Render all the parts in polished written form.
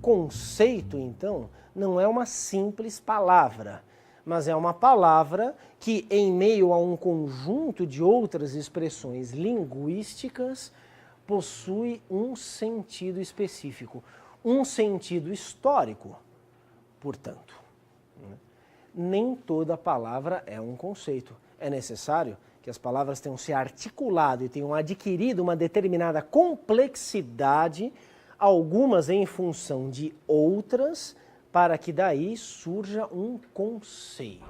conceito, então, não é uma simples palavra, mas é uma palavra que, em meio a um conjunto de outras expressões linguísticas, possui um sentido específico, um sentido histórico, portanto. Nem toda palavra é um conceito. É necessário que as palavras tenham se articulado e tenham adquirido uma determinada complexidade, algumas em função de outras, para que daí surja um conceito.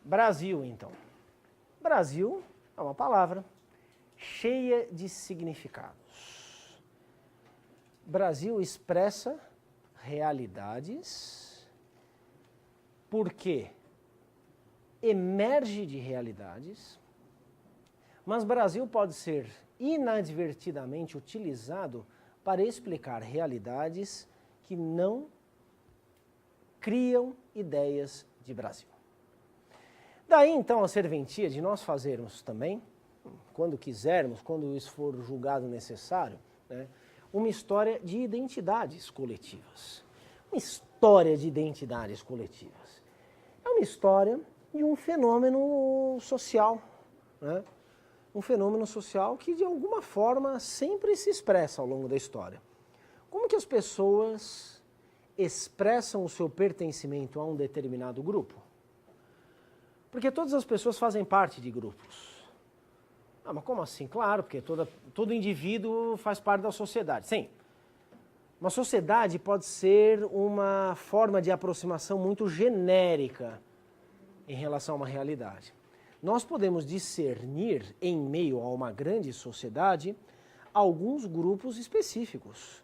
Brasil, então. Brasil é uma palavra cheia de significados. Brasil expressa realidades porque emerge de realidades, mas Brasil pode ser inadvertidamente utilizado para explicar realidades que não criam ideias de Brasil. Daí então a serventia de nós fazermos também, quando quisermos, quando isso for julgado necessário, né, uma história de identidades coletivas. Uma história de identidades coletivas. É uma história de um fenômeno social, né? Um fenômeno social que de alguma forma sempre se expressa ao longo da história. Como que as pessoas expressam o seu pertencimento a um determinado grupo? Porque todas as pessoas fazem parte de grupos. Ah, mas como assim? Claro, porque todo indivíduo faz parte da sociedade. Sim. Uma sociedade pode ser uma forma de aproximação muito genérica em relação a uma realidade. Nós podemos discernir, em meio a uma grande sociedade, alguns grupos específicos,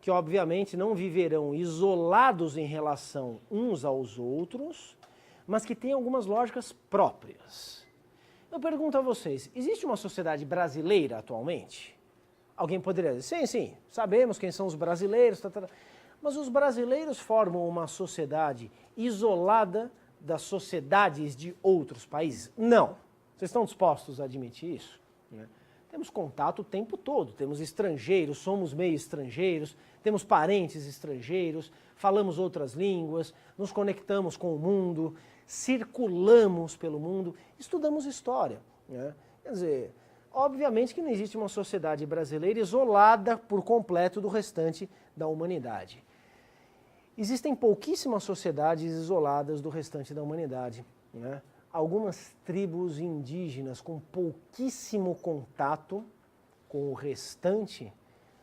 que obviamente não viverão isolados em relação uns aos outros, mas que têm algumas lógicas próprias. Eu pergunto a vocês, existe uma sociedade brasileira atualmente? Alguém poderia dizer, sim, sabemos quem são os brasileiros, mas os brasileiros formam uma sociedade isolada das sociedades de outros países? Não. Vocês estão dispostos a admitir isso? Né? Temos contato o tempo todo, temos estrangeiros, somos meio estrangeiros, temos parentes estrangeiros, falamos outras línguas, nos conectamos com o mundo, circulamos pelo mundo, estudamos história. Né? Quer dizer, obviamente que não existe uma sociedade brasileira isolada por completo do restante da humanidade. Existem pouquíssimas sociedades isoladas do restante da humanidade. Né? Algumas tribos indígenas com pouquíssimo contato com o restante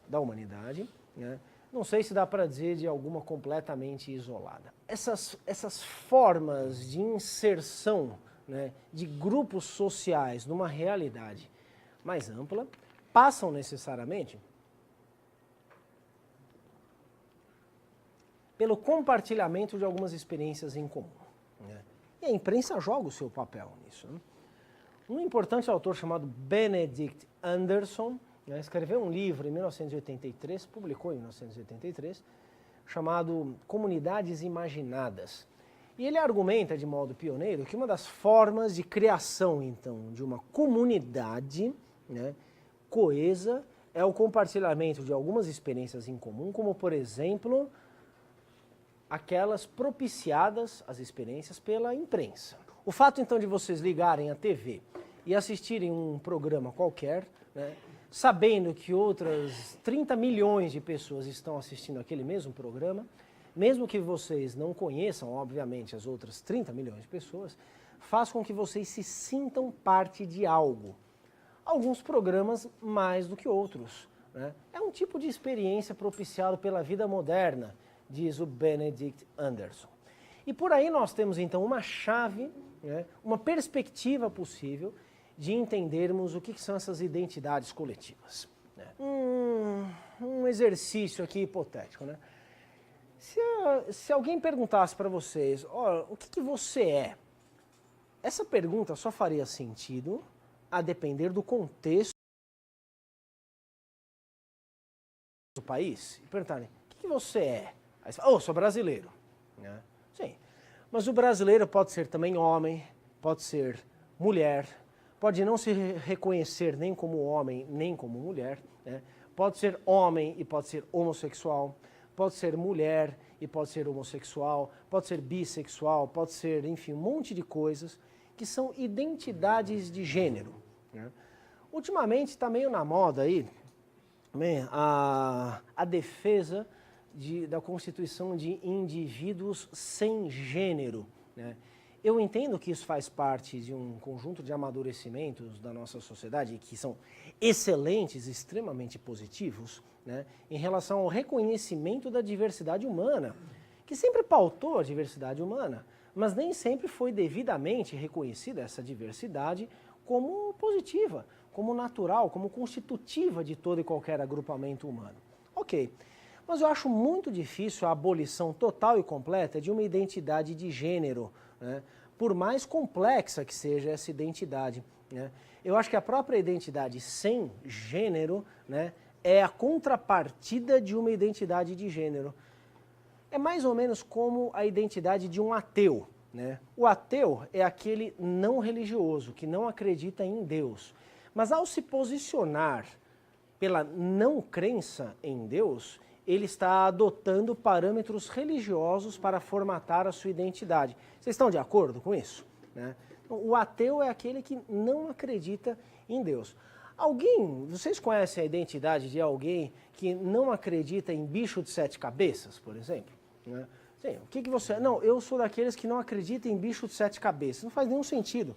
da humanidade. Né? Não sei se dá para dizer de alguma completamente isolada. Essas formas de inserção, né, de grupos sociais numa realidade mais ampla passam necessariamente pelo compartilhamento de algumas experiências em comum. Né? E a imprensa joga o seu papel nisso. Né? Um importante autor chamado Benedict Anderson, né, escreveu um livro em 1983, publicou em 1983, chamado Comunidades Imaginadas. E ele argumenta de modo pioneiro que uma das formas de criação, então, de uma comunidade, né, coesa é o compartilhamento de algumas experiências em comum, como, por exemplo, aquelas propiciadas, as experiências, pela imprensa. O fato, então, de vocês ligarem a TV e assistirem um programa qualquer, né, sabendo que outras 30 milhões de pessoas estão assistindo aquele mesmo programa, mesmo que vocês não conheçam, obviamente, as outras 30 milhões de pessoas, faz com que vocês se sintam parte de algo. Alguns programas mais do que outros. Né? É um tipo de experiência propiciado pela vida moderna, diz o Benedict Anderson. E por aí nós temos então uma chave, né, uma perspectiva possível de entendermos o que são essas identidades coletivas. Né? Um exercício aqui hipotético. Né? Se alguém perguntasse para vocês, o que você é? Essa pergunta só faria sentido a depender do contexto do país. E perguntarem, o que você é? Aí você fala, sou brasileiro. Né? Sim, mas o brasileiro pode ser também homem, pode ser mulher, pode não se reconhecer nem como homem, nem como mulher, né? Pode ser homem e pode ser homossexual, pode ser mulher e pode ser homossexual, pode ser bissexual, pode ser, enfim, um monte de coisas que são identidades de gênero, né? Ultimamente está meio na moda aí, né, a defesa da constituição de indivíduos sem gênero, né? Eu entendo que isso faz parte de um conjunto de amadurecimentos da nossa sociedade que são excelentes, extremamente positivos, né, em relação ao reconhecimento da diversidade humana, que sempre pautou a diversidade humana, mas nem sempre foi devidamente reconhecida essa diversidade como positiva, como natural, como constitutiva de todo e qualquer agrupamento humano. Ok, mas eu acho muito difícil a abolição total e completa de uma identidade de gênero, né, por mais complexa que seja essa identidade, né. Eu acho que a própria identidade sem gênero, né, é a contrapartida de uma identidade de gênero. É mais ou menos como a identidade de um ateu, né? O ateu é aquele não religioso, que não acredita em Deus. Mas ao se posicionar pela não crença em Deus, ele está adotando parâmetros religiosos para formatar a sua identidade. Vocês estão de acordo com isso, né? O ateu é aquele que não acredita em Deus. Vocês conhecem a identidade de alguém que não acredita em bicho de 7 cabeças, por exemplo, né? Sim, o que você... Não, eu sou daqueles que não acreditam em bicho de 7 cabeças. Não faz nenhum sentido,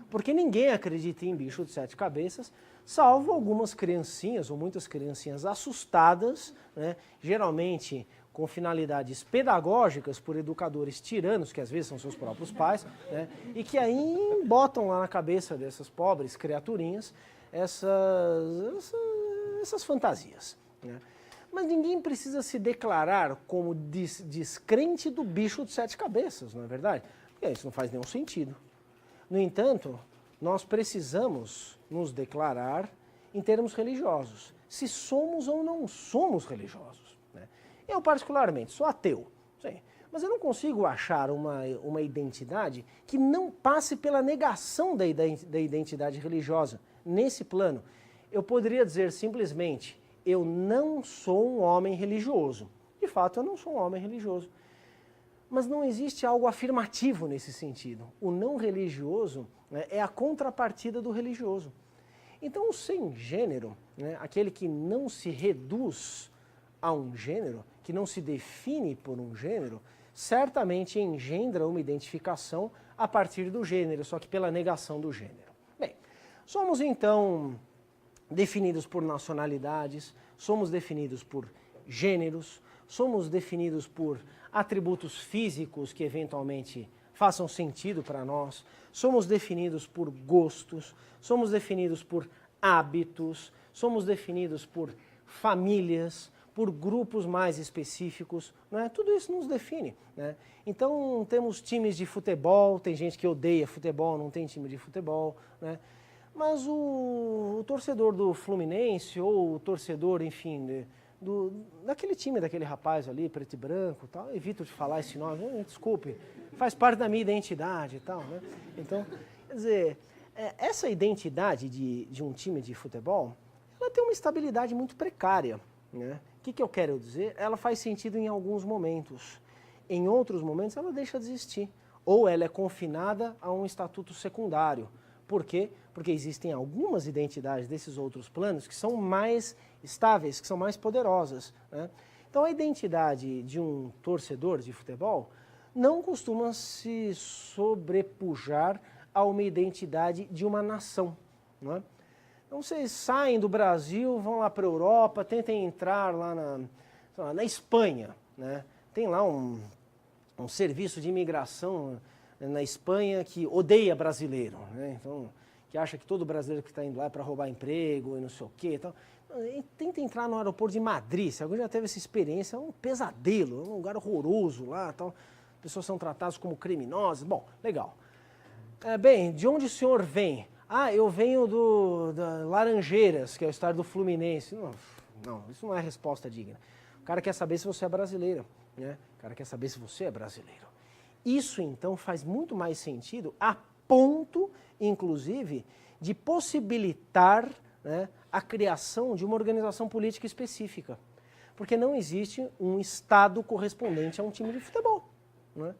porque ninguém acredita em bicho de 7 cabeças, salvo algumas criancinhas, ou muitas criancinhas assustadas, né, geralmente com finalidades pedagógicas por educadores tiranos, que às vezes são seus próprios pais, né, e que aí botam lá na cabeça dessas pobres criaturinhas essas fantasias, né? Mas ninguém precisa se declarar como descrente do bicho de 7 cabeças, não é verdade? Porque isso não faz nenhum sentido. No entanto, nós precisamos nos declarar em termos religiosos, se somos ou não somos religiosos, né? Eu, particularmente, sou ateu, sim, mas eu não consigo achar uma identidade que não passe pela negação da identidade religiosa. Nesse plano, eu poderia dizer simplesmente, eu não sou um homem religioso. De fato, eu não sou um homem religioso. Mas não existe algo afirmativo nesse sentido. O não religioso, né, é a contrapartida do religioso. Então, o sem gênero, né, aquele que não se reduz a um gênero, que não se define por um gênero, certamente engendra uma identificação a partir do gênero, só que pela negação do gênero. Bem, somos então definidos por nacionalidades, somos definidos por gêneros, somos definidos por atributos físicos que eventualmente façam sentido para nós, somos definidos por gostos, somos definidos por hábitos, somos definidos por famílias, por grupos mais específicos, né? Tudo isso nos define, né? Então temos times de futebol, tem gente que odeia futebol, não tem time de futebol, né? Mas o torcedor do Fluminense ou o torcedor, enfim, daquele time, daquele rapaz ali, preto e branco, tal, evito de falar esse nome, desculpe, faz parte da minha identidade e tal, né? Então, quer dizer, essa identidade de um time de futebol, ela tem uma estabilidade muito precária, né? O que eu quero dizer? Ela faz sentido em alguns momentos, em outros momentos ela deixa de existir, ou ela é confinada a um estatuto secundário. Por quê? Porque existem algumas identidades desses outros planos que são mais estáveis, que são mais poderosas, né? Então a identidade de um torcedor de futebol não costuma se sobrepujar a uma identidade de uma nação, né? Então vocês saem do Brasil, vão lá para a Europa, tentem entrar lá na Espanha, né? Tem lá um serviço de imigração na Espanha que odeia brasileiro, né? Então, que acha que todo brasileiro que está indo lá é para roubar emprego e não sei o quê. Então, tenta entrar no aeroporto de Madrid, se alguém já teve essa experiência, é um pesadelo, é um lugar horroroso lá, tal. Pessoas são tratadas como criminosas. Bom, legal. Bem, de onde o senhor vem? Ah, eu venho da Laranjeiras, que é o estado do Fluminense. Não, isso não é resposta digna. O cara quer saber se você é brasileiro, né? O cara quer saber se você é brasileiro. Isso, então, faz muito mais sentido, a ponto, inclusive, de possibilitar, né, a criação de uma organização política específica. Porque não existe um estado correspondente a um time de futebol. Né?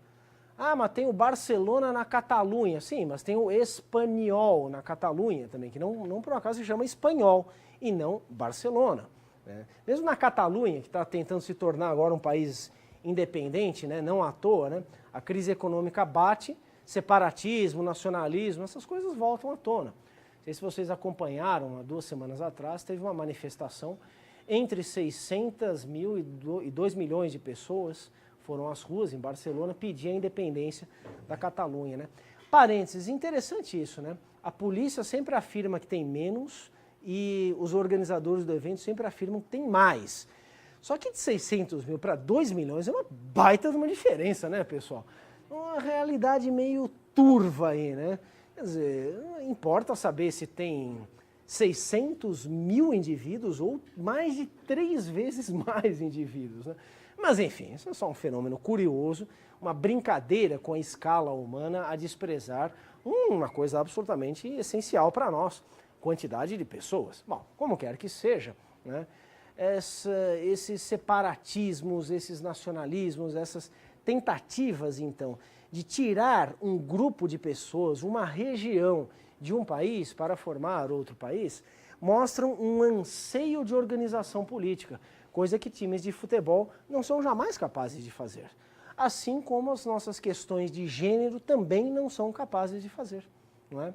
Ah, mas tem o Barcelona na Catalunha. Sim, mas tem o Espanhol na Catalunha também, que não por acaso se chama Espanhol e não Barcelona. Né? Mesmo na Catalunha, que está tentando se tornar agora um país independente, né? Não à toa, né? A crise econômica bate, separatismo, nacionalismo, essas coisas voltam à tona. Não sei se vocês acompanharam, há 2 semanas atrás, teve uma manifestação entre 600 mil e 2 milhões de pessoas foram às ruas em Barcelona pedir a independência da Catalunha. Né? Parênteses, interessante isso, né? A polícia sempre afirma que tem menos e os organizadores do evento sempre afirmam que tem mais. Só que de 600 mil para 2 milhões é uma baita de uma diferença, né, pessoal? Uma realidade meio turva aí, né? Quer dizer, não importa saber se tem 600 mil indivíduos ou mais de 3 vezes mais indivíduos, né? Mas enfim, isso é só um fenômeno curioso, uma brincadeira com a escala humana a desprezar uma coisa absolutamente essencial para nós, quantidade de pessoas. Bom, como quer que seja, né? Esses separatismos, esses nacionalismos, essas tentativas, então, de tirar um grupo de pessoas, uma região de um país para formar outro país, mostram um anseio de organização política, coisa que times de futebol não são jamais capazes de fazer. Assim como as nossas questões de gênero também não são capazes de fazer, não é?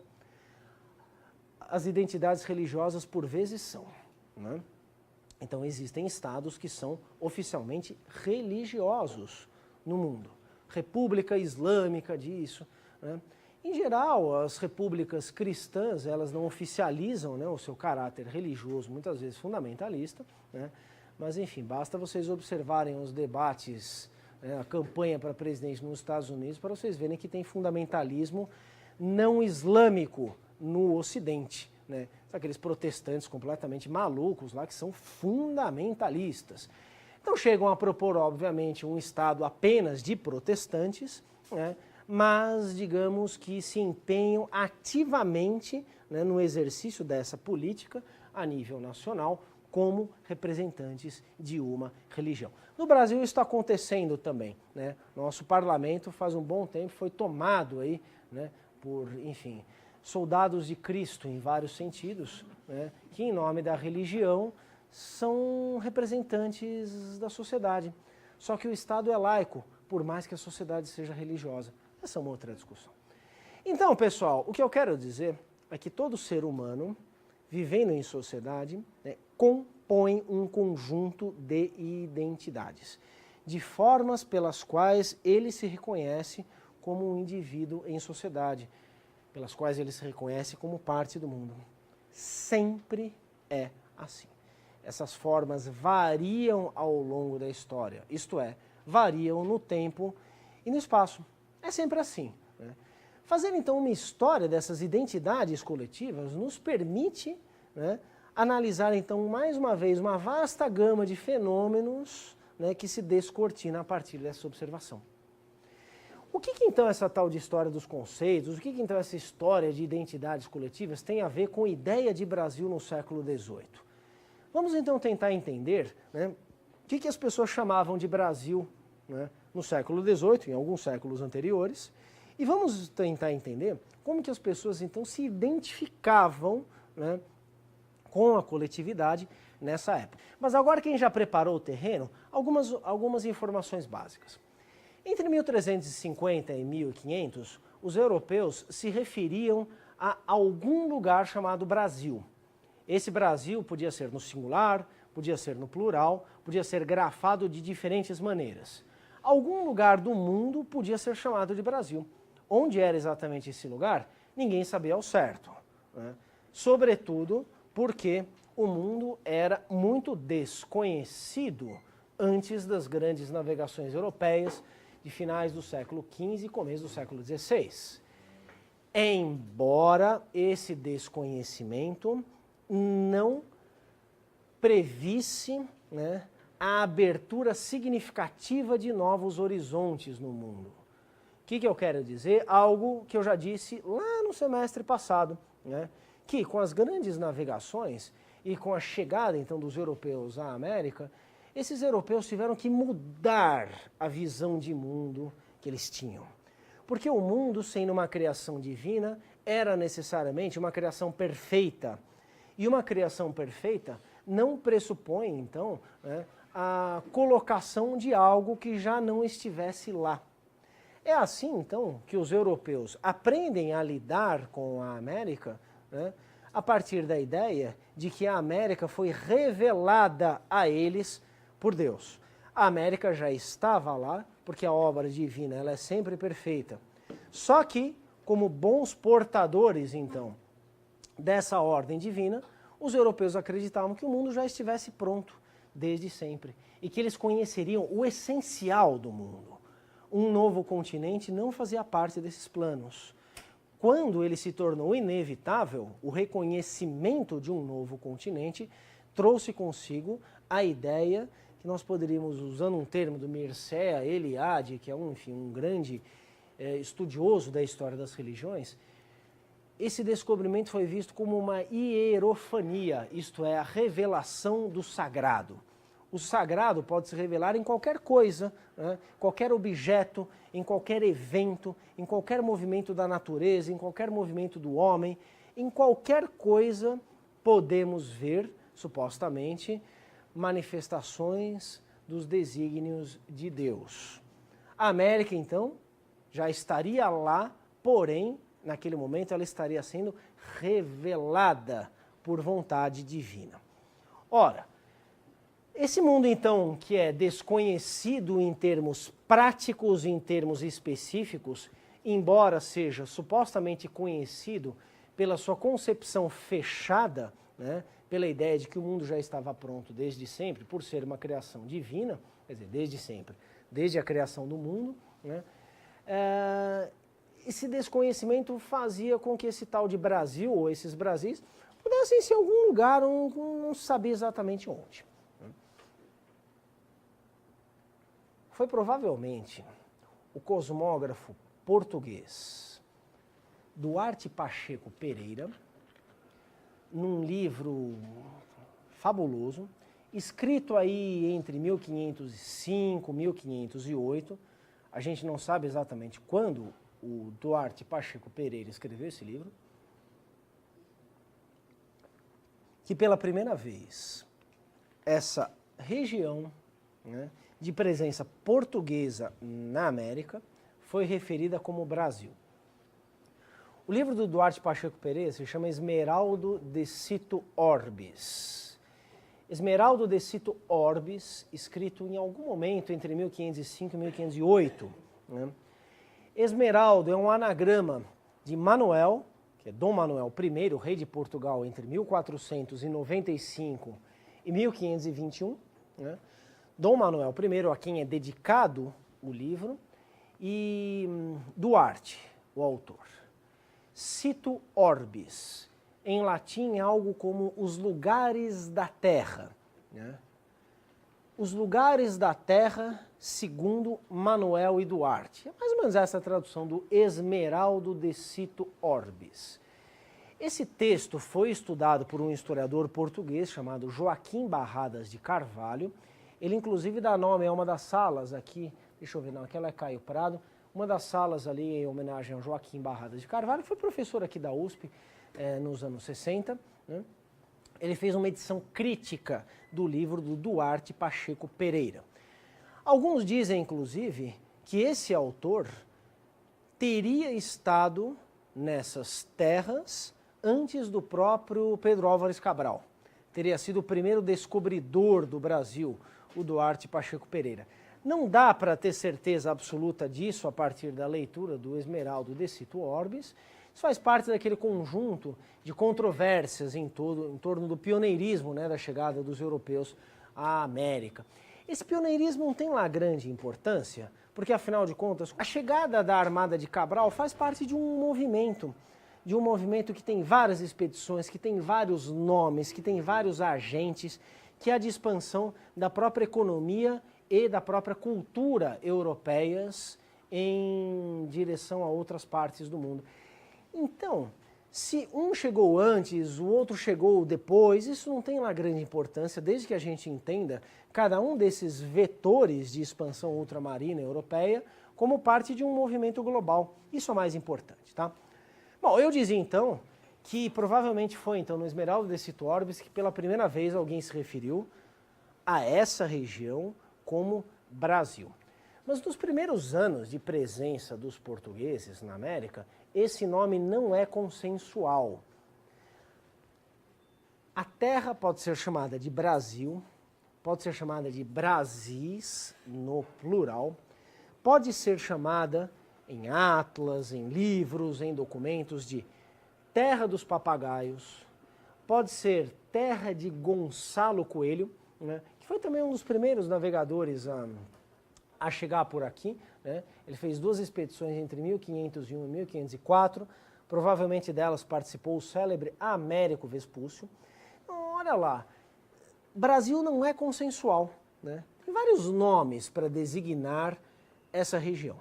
As identidades religiosas, por vezes, são, não é? Então, existem estados que são oficialmente religiosos no mundo. República Islâmica disso. Né? Em geral, as repúblicas cristãs, elas não oficializam, né, o seu caráter religioso, muitas vezes fundamentalista. Né? Mas, enfim, basta vocês observarem os debates, né, a campanha para presidente nos Estados Unidos, para vocês verem que tem fundamentalismo não islâmico no Ocidente. Né? Aqueles protestantes completamente malucos lá que são fundamentalistas. Então chegam a propor, obviamente, um Estado apenas de protestantes, né? Mas digamos que se empenham ativamente, né, no exercício dessa política a nível nacional como representantes de uma religião. No Brasil isso está acontecendo também. Né? Nosso parlamento faz um bom tempo foi tomado aí, né, por, enfim, soldados de Cristo em vários sentidos, né, que em nome da religião são representantes da sociedade. Só que o Estado é laico, por mais que a sociedade seja religiosa. Essa é uma outra discussão. Então, pessoal, o que eu quero dizer é que todo ser humano, vivendo em sociedade, né, compõe um conjunto de identidades, de formas pelas quais ele se reconhece como um indivíduo em sociedade, pelas quais ele se reconhece como parte do mundo. Sempre é assim. Essas formas variam ao longo da história, isto é, variam no tempo e no espaço. É sempre assim. Né? Fazer então uma história dessas identidades coletivas nos permite, né, analisar então mais uma vez uma vasta gama de fenômenos, né, que se descortina a partir dessa observação. O que então essa tal de história dos conceitos, o que então essa história de identidades coletivas tem a ver com a ideia de Brasil no século XVIII? Vamos então tentar entender, né, o que as pessoas chamavam de Brasil, né, no século XVIII, em alguns séculos anteriores, e vamos tentar entender como que as pessoas então se identificavam, né, com a coletividade nessa época. Mas agora quem já preparou o terreno, algumas informações básicas. Entre 1350 e 1500, os europeus se referiam a algum lugar chamado Brasil. Esse Brasil podia ser no singular, podia ser no plural, podia ser grafado de diferentes maneiras. Algum lugar do mundo podia ser chamado de Brasil. Onde era exatamente esse lugar, ninguém sabia ao certo. Né? Sobretudo porque o mundo era muito desconhecido antes das grandes navegações europeias de finais do século XV e começo do século XVI. Embora esse desconhecimento não previsse, né, a abertura significativa de novos horizontes no mundo. O que eu quero dizer? Algo que eu já disse lá no semestre passado, né, que com as grandes navegações e com a chegada então dos europeus à América, esses europeus tiveram que mudar a visão de mundo que eles tinham. Porque o mundo, sendo uma criação divina, era necessariamente uma criação perfeita. E uma criação perfeita não pressupõe, então, né, a colocação de algo que já não estivesse lá. É assim, então, que os europeus aprendem a lidar com a América, né, a partir da ideia de que a América foi revelada a eles por Deus. A América já estava lá, porque a obra divina ela é sempre perfeita. Só que, como bons portadores, então, dessa ordem divina, os europeus acreditavam que o mundo já estivesse pronto desde sempre e que eles conheceriam o essencial do mundo. Um novo continente não fazia parte desses planos. Quando ele se tornou inevitável, o reconhecimento de um novo continente trouxe consigo a ideia que nós poderíamos, usando um termo do Mircea Eliade, que é um grande estudioso da história das religiões, esse descobrimento foi visto como uma hierofania, isto é, a revelação do sagrado. O sagrado pode se revelar em qualquer coisa, né? Qualquer objeto, em qualquer evento, em qualquer movimento da natureza, em qualquer movimento do homem, em qualquer coisa podemos ver, supostamente, manifestações dos desígnios de Deus. A América, então, já estaria lá, porém, naquele momento ela estaria sendo revelada por vontade divina. Ora, esse mundo, então, que é desconhecido em termos práticos, em termos específicos, embora seja supostamente conhecido pela sua concepção fechada, né, pela ideia de que o mundo já estava pronto desde sempre, por ser uma criação divina, quer dizer, desde sempre, desde a criação do mundo, né, esse desconhecimento fazia com que esse tal de Brasil, ou esses Brasis, pudessem ser em algum lugar, não sabia exatamente onde. Foi provavelmente o cosmógrafo português Duarte Pacheco Pereira, num livro fabuloso, escrito aí entre 1505 e 1508, a gente não sabe exatamente quando o Duarte Pacheco Pereira escreveu esse livro, que pela primeira vez essa região, né, de presença portuguesa na América foi referida como Brasil. O livro do Duarte Pacheco Pereira se chama Esmeraldo de Cito Orbis. Esmeraldo de Cito Orbis, escrito em algum momento entre 1505 e 1508. Né? Esmeraldo é um anagrama de Manuel, que é Dom Manuel I, rei de Portugal, entre 1495 e 1521. Né? Dom Manuel I, a quem é dedicado o livro, e Duarte, o autor. Cito Orbis, em latim é algo como os lugares da terra. Né? Os lugares da terra, segundo Manuel e Duarte. É mais ou menos essa a tradução do Esmeraldo de Cito Orbis. Esse texto foi estudado por um historiador português chamado Joaquim Barradas de Carvalho. Ele, inclusive, dá nome a uma das salas aqui, deixa eu ver, não, aquela é Caio Prado, uma das salas ali em homenagem ao Joaquim Barradas de Carvalho, foi professor aqui da USP nos anos 60, né? Ele fez uma edição crítica do livro do Duarte Pacheco Pereira. Alguns dizem, inclusive, que esse autor teria estado nessas terras antes do próprio Pedro Álvares Cabral. Teria sido o primeiro descobridor do Brasil, o Duarte Pacheco Pereira. Não dá para ter certeza absoluta disso a partir da leitura do Esmeraldo de Cito Orbis. Isso faz parte daquele conjunto de controvérsias em torno do pioneirismo, né, da chegada dos europeus à América. Esse pioneirismo não tem lá grande importância, porque afinal de contas, a chegada da Armada de Cabral faz parte de um movimento que tem várias expedições, que tem vários nomes, que tem vários agentes, que é a de expansão da própria economia e da própria cultura europeias em direção a outras partes do mundo. Então, Se um chegou antes, o outro chegou depois, isso não tem uma grande importância, desde que a gente entenda cada um desses vetores de expansão ultramarina europeia como parte de um movimento global. Isso é o mais importante, tá? Bom, eu dizia então que provavelmente foi então no Esmeralda de Cito Orbis que pela primeira vez alguém se referiu a essa região como Brasil. Mas nos primeiros anos de presença dos portugueses na América, esse nome não é consensual. A terra pode ser chamada de Brasil, pode ser chamada de Brasis, no plural, pode ser chamada em atlas, em livros, em documentos de Terra dos Papagaios, pode ser Terra de Gonçalo Coelho, né, que foi também um dos primeiros navegadores a chegar por aqui, né? Ele fez 2 expedições entre 1501 e 1504, provavelmente delas participou o célebre Américo Vespúcio. Então, olha lá, Brasil não é consensual, né? Tem vários nomes para designar essa região.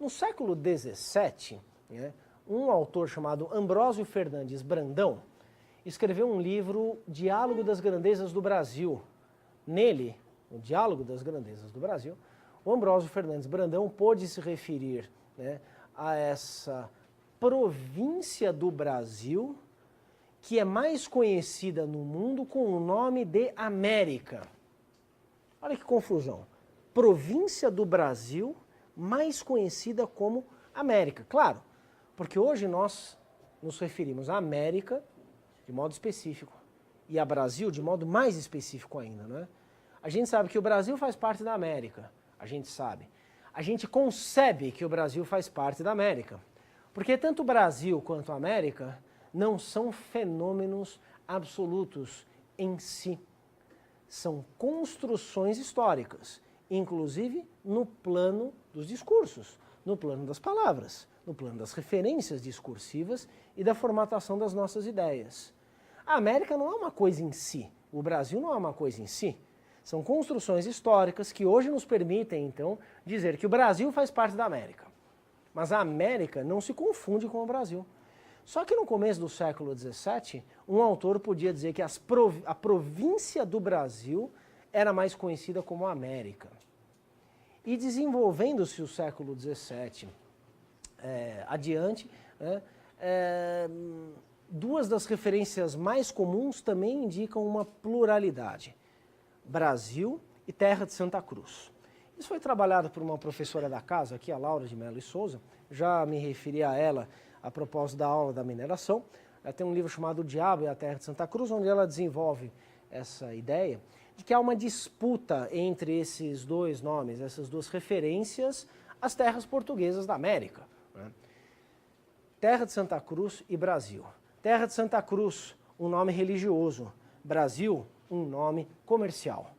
No século XVII, né, um autor chamado Ambrósio Fernandes Brandão escreveu um livro, Diálogo das Grandezas do Brasil. Nele, o Diálogo das Grandezas do Brasil, o Ambrósio Fernandes Brandão pôde se referir, né, a essa província do Brasil que é mais conhecida no mundo com o nome de América. Olha que confusão. Província do Brasil mais conhecida como América. Claro, porque hoje nós nos referimos à América de modo específico e a Brasil de modo mais específico ainda, né? A gente sabe que o Brasil faz parte da América. A gente sabe. A gente concebe que o Brasil faz parte da América. Porque tanto o Brasil quanto a América não são fenômenos absolutos em si. São construções históricas, inclusive no plano dos discursos, no plano das palavras, no plano das referências discursivas e da formatação das nossas ideias. A América não é uma coisa em si. O Brasil não é uma coisa em si. São construções históricas que hoje nos permitem, então, dizer que o Brasil faz parte da América. Mas a América não se confunde com o Brasil. Só que no começo do século XVII, um autor podia dizer que a província do Brasil era mais conhecida como América. E desenvolvendo-se o século XVII adiante, né, 2 das referências mais comuns também indicam uma pluralidade. Brasil e Terra de Santa Cruz. Isso foi trabalhado por uma professora da casa, aqui a Laura de Mello e Souza, já me referi a ela a propósito da aula da mineração. Ela tem um livro chamado O Diabo e a Terra de Santa Cruz, onde ela desenvolve essa ideia de que há uma disputa entre esses 2 nomes, essas 2 referências às terras portuguesas da América, né? Terra de Santa Cruz e Brasil. Terra de Santa Cruz, um nome religioso. Brasil, um nome comercial.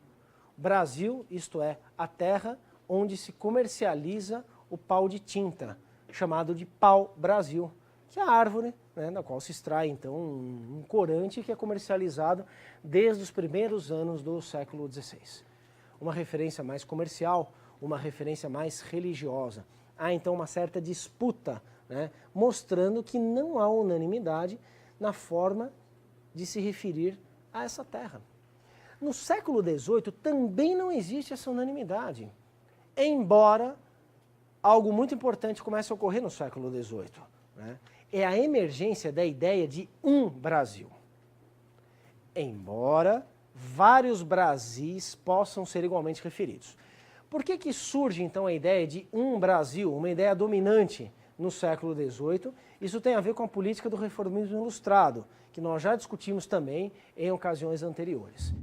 Brasil, isto é, a terra onde se comercializa o pau de tinta, chamado de pau-brasil, que é a árvore, né, da qual se extrai, então, um corante que é comercializado desde os primeiros anos do século XVI. Uma referência mais comercial, uma referência mais religiosa. Há, então, uma certa disputa, né, mostrando que não há unanimidade na forma de se referir a essa terra. No século XVIII também não existe essa unanimidade, embora algo muito importante comece a ocorrer no século XVIII, né? É a emergência da ideia de um Brasil. Embora vários Brasis possam ser igualmente referidos. Por que surge então a ideia de um Brasil, uma ideia dominante no século XVIII? Isso tem a ver com a política do reformismo ilustrado, que nós já discutimos também em ocasiões anteriores.